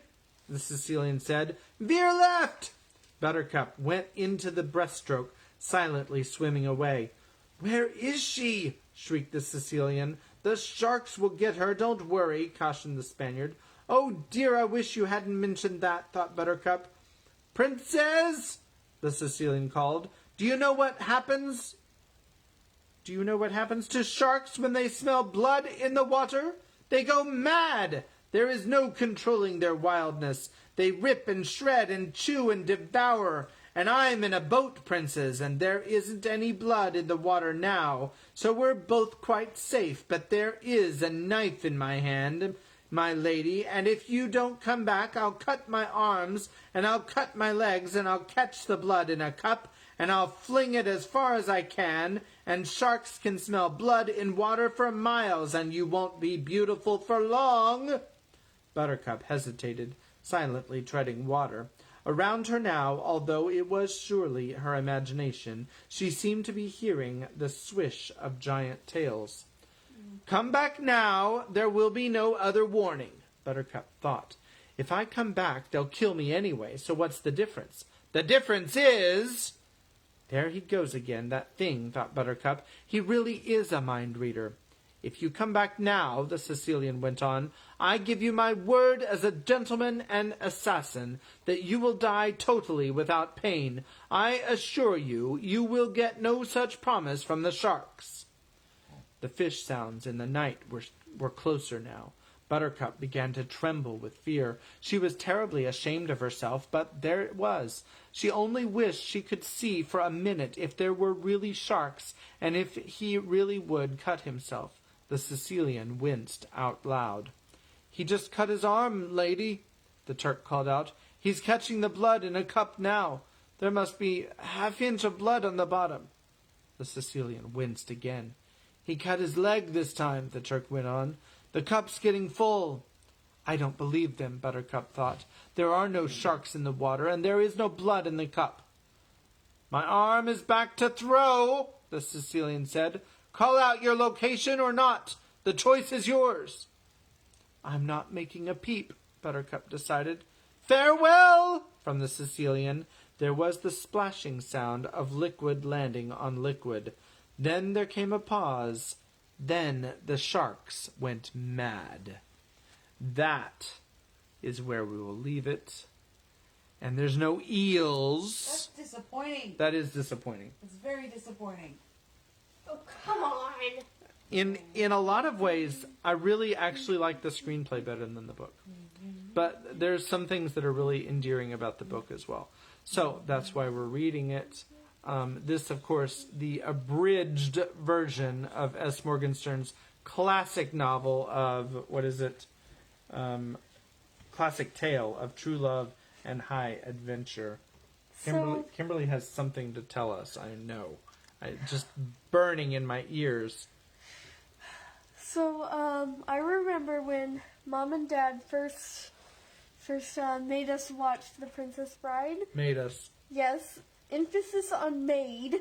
the Sicilian said. Veer left! Buttercup went into the breaststroke, silently swimming away. Where is she? Shrieked the Sicilian. The sharks will get her, don't worry, cautioned the Spaniard. Oh dear, I wish you hadn't mentioned that, thought Buttercup. Princess, the Sicilian called, do you know what happens to sharks when they smell blood in the water? They go mad. There is no controlling their wildness. They rip and shred and chew and devour. And I'm in a boat, Princess, and there isn't any blood in the water now, so we're both quite safe. But there is a knife in my hand, my lady, and if you don't come back, I'll cut my arms, and I'll cut my legs, and I'll catch the blood in a cup, and I'll fling it as far as I can, and sharks can smell blood in water for miles, and you won't be beautiful for long. Buttercup hesitated, silently treading water. Around her now, although it was surely her imagination, she seemed to be hearing the swish of giant tails. Come back now. There will be no other warning, Buttercup thought. If I come back, they'll kill me anyway, so what's the difference? The difference is... There he goes again, that thing, thought Buttercup. He really is a mind-reader. If you come back now, the Sicilian went on, I give you my word as a gentleman and assassin that you will die totally without pain. I assure you, you will get no such promise from the sharks. The fish sounds in the night were closer now. Buttercup began to tremble with fear. She was terribly ashamed of herself, but there it was. She only wished she could see for a minute if there were really sharks, and if he really would cut himself. The Sicilian winced out loud. He just cut his arm, lady, the Turk called out. He's catching the blood in a cup now. There must be half-inch of blood on the bottom. The Sicilian winced again. He cut his leg this time, the Turk went on. The cup's getting full. I don't believe them, Buttercup thought. There are no sharks in the water, and there is no blood in the cup. My arm is back to throw, the Sicilian said. Call out your location or not. The choice is yours. I'm not making a peep, Buttercup decided. Farewell! From the Sicilian, there was the splashing sound of liquid landing on liquid. Then there came a pause. Then the sharks went mad. That is where we will leave it. And there's no eels. That's disappointing. That is disappointing. It's very disappointing. Oh, come on. In a lot of ways, I really actually like the screenplay better than the book. But there's some things that are really endearing about the book as well. So that's why we're reading it. This, of course, the abridged version of S. Morgenstern's classic novel of, what is it? Classic tale of true love and high adventure. Kimberly has something to tell us, I know. Just burning in my ears. So, I remember when Mom and Dad first made us watch The Princess Bride. Made us. Yes, emphasis on made.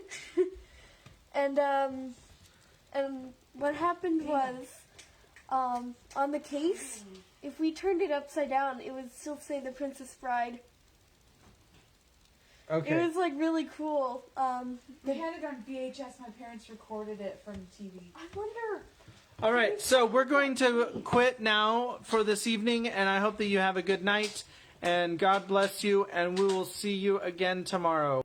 and what happened was, on the case, if we turned it upside down, it would still say The Princess Bride. Okay. It was like really cool. We had it on VHS. My parents recorded it from TV. I wonder. All right, so we're going to quit now for this evening, and I hope that you have a good night, and God bless you, and we will see you again tomorrow.